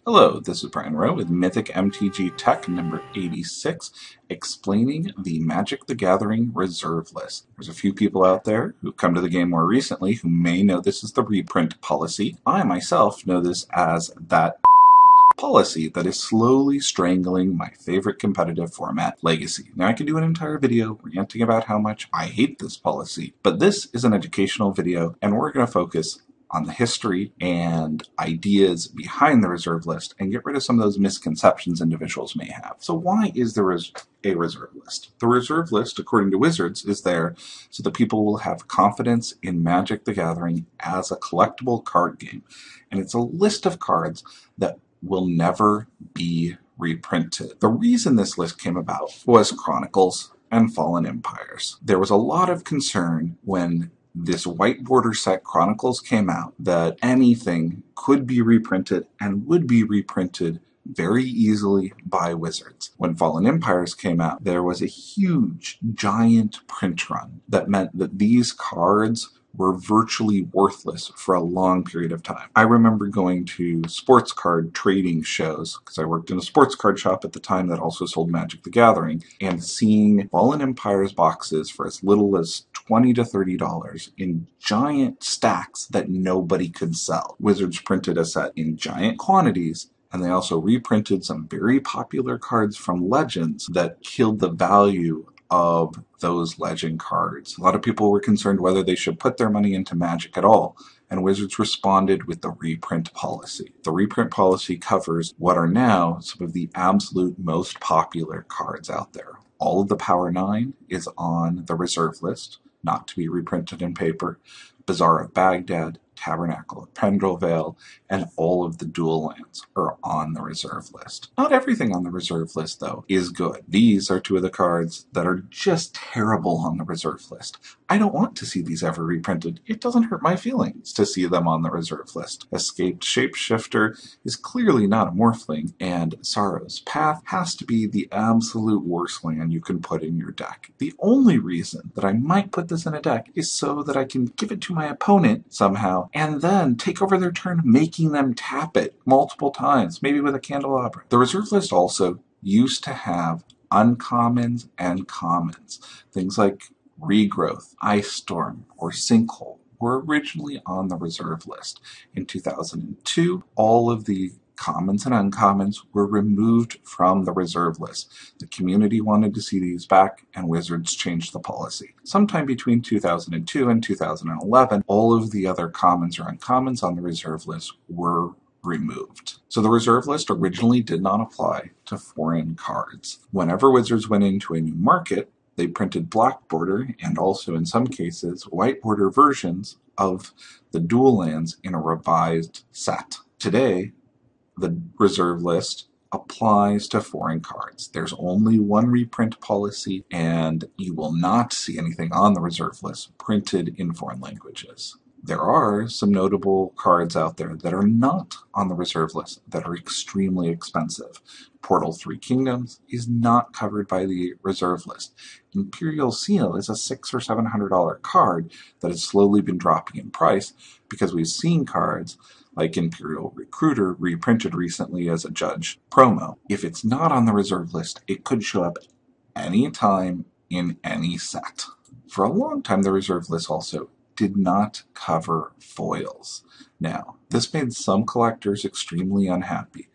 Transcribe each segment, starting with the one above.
Hello, this is Brian Rowe with Mythic MTG Tech number 86, explaining the Magic the Gathering reserve list. There's a few people out there who've come to the game more recently who may know this is the reprint policy. I myself know this as that policy that is slowly strangling my favorite competitive format, Legacy. Now, I could do an entire video ranting about how much I hate this policy, but this is an educational video, and we're going to focus on the history and ideas behind the reserve list and get rid of some of those misconceptions individuals may have. So why is there a reserve list? The reserve list, according to Wizards, is there so that people will have confidence in Magic the Gathering as a collectible card game. And it's a list of cards that will never be reprinted. The reason this list came about was Chronicles and Fallen Empires. There was a lot of concern when this white border set Chronicles came out that anything could be reprinted and would be reprinted very easily by Wizards. When Fallen Empires came out, there was a huge, giant print run that meant that these cards were virtually worthless for a long period of time. I remember going to sports card trading shows, because I worked in a sports card shop at the time that also sold Magic the Gathering, and seeing Fallen Empires boxes for as little as $20 to $30 in giant stacks that nobody could sell. Wizards printed a set in giant quantities, and they also reprinted some very popular cards from Legends that killed the value of those Legend cards. A lot of people were concerned whether they should put their money into Magic at all, and Wizards responded with the reprint policy. The reprint policy covers what are now some of the absolute most popular cards out there. All of the Power 9 is on the reserve list, not to be reprinted in paper. Bazaar of Baghdad, Tabernacle of Pendrell, and all of the dual lands are on the reserve list. Not everything on the reserve list, though, is good. These are two of the cards that are just terrible on the reserve list. I don't want to see these ever reprinted. It doesn't hurt my feelings to see them on the reserve list. Escaped Shapeshifter is clearly not a Morphling, and Sorrow's Path has to be the absolute worst land you can put in your deck. The only reason that I might put this in a deck is so that I can give it to my opponent somehow and then take over their turn, making them tap it multiple times, maybe with a Candelabra. The reserve list also used to have uncommons and commons. Things like Regrowth, Ice Storm, or Sinkhole were originally on the reserve list. In 2002, all of the commons and uncommons were removed from the reserve list. The community wanted to see these back, and Wizards changed the policy. Sometime between 2002 and 2011, all of the other commons or uncommons on the reserve list were removed. So the reserve list originally did not apply to foreign cards. Whenever Wizards went into a new market, they printed black border and also in some cases white border versions of the dual lands in a revised set. Today, the reserve list applies to foreign cards. There's only one reprint policy, and you will not see anything on the reserve list printed in foreign languages. There are some notable cards out there that are not on the reserve list that are extremely expensive. Portal 3 Kingdoms is not covered by the reserve list. Imperial Seal is a $600 or $700 card that has slowly been dropping in price because we've seen cards like Imperial Recruiter reprinted recently as a Judge promo. If it's not on the reserve list, it could show up anytime in any set. For a long time, the reserve list also did not cover foils. Now, this made some collectors extremely unhappy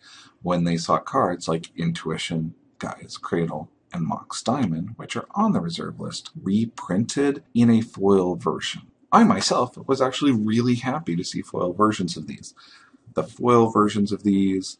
when they saw cards like Intuition, Gaia's Cradle, and Mox Diamond, which are on the reserve list, reprinted in a foil version. I myself was actually really happy to see foil versions of these. The foil versions of these,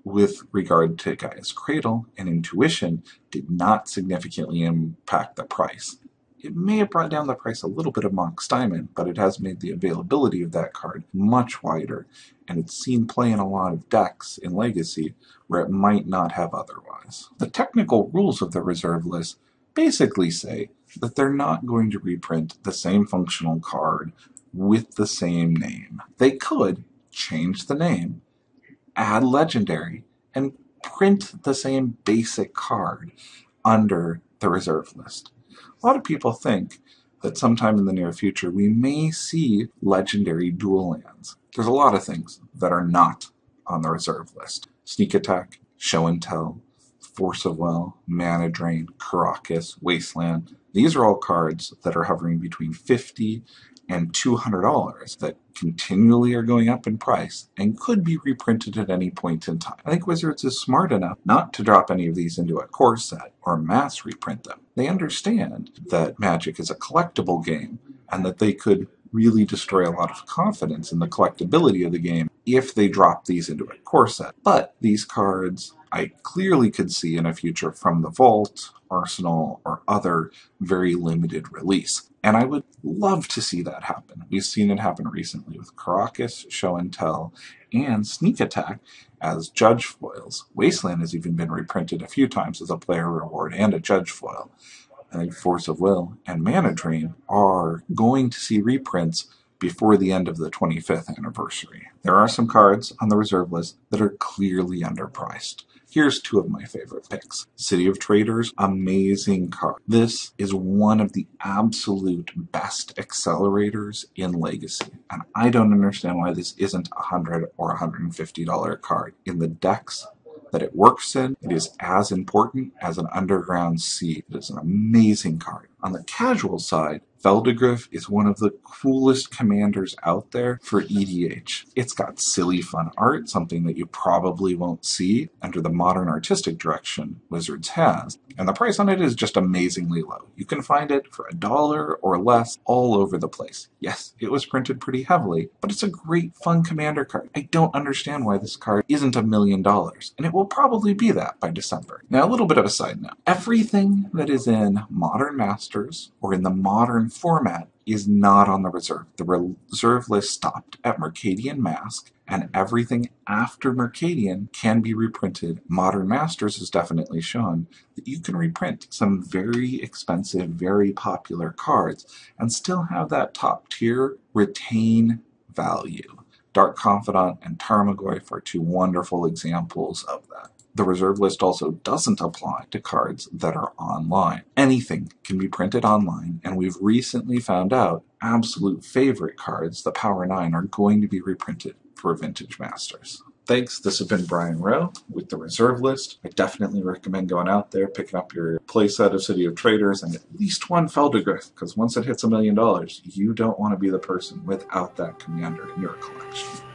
with regard to Gaia's Cradle and Intuition, did not significantly impact the price. It may have brought down the price a little bit of Mox Diamond, but it has made the availability of that card much wider, and it's seen play in a lot of decks in Legacy where it might not have otherwise. The technical rules of the reserve list basically say that they're not going to reprint the same functional card with the same name. They could change the name, add Legendary, and print the same basic card under the reserve list. A lot of people think that sometime in the near future we may see Legendary dual lands. There's a lot of things that are not on the reserve list. Sneak Attack, Show and Tell, Force of Will, Mana Drain, Caracas, Wasteland. These are all cards that are hovering between $50 and $200 that continually are going up in price and could be reprinted at any point in time. I think Wizards is smart enough not to drop any of these into a core set or mass reprint them. They understand that Magic is a collectible game and that they could really destroy a lot of confidence in the collectability of the game if they drop these into a core set. But these cards I clearly could see in a future from the Vault, Arsenal, or other very limited release. And I would love to see that happen. We've seen it happen recently with Caracas, Show and Tell, and Sneak Attack as judge foils. Wasteland has even been reprinted a few times as a player reward and a judge foil. I think Force of Will and Mana Drain are going to see reprints before the end of the 25th anniversary. There are some cards on the reserve list that are clearly underpriced. Here's two of my favorite picks. City of Traders, amazing card. This is one of the absolute best accelerators in Legacy, and I don't understand why this isn't a $100 or $150 card. In the decks that it works in, it is as important as an Underground Sea. It is an amazing card. On the casual side, Feldegriff is one of the coolest commanders out there for EDH. It's got silly fun art, something that you probably won't see under the modern artistic direction Wizards has, and the price on it is just amazingly low. You can find it for $1 or less all over the place. Yes, it was printed pretty heavily, but it's a great fun commander card. I don't understand why this card isn't $1 million, and it will probably be that by December. Now, a little bit of a side note. Everything that is in Modern Masters or in the Modern format is not on the reserve. The reserve list stopped at Mercadian Mask, and everything after Mercadian can be reprinted. Modern Masters has definitely shown that you can reprint some very expensive, very popular cards and still have that top tier retain value. Dark Confidant and Tarmogoyf are two wonderful examples of that. The reserve list also doesn't apply to cards that are online. Anything can be printed online, and we've recently found out absolute favorite cards, the Power 9, are going to be reprinted for Vintage Masters. Thanks. This has been Brian Rowe with the reserve list. I definitely recommend going out there, picking up your playset of City of Traders and at least one Feldegriff, because once it hits $1 million, you don't want to be the person without that commander in your collection.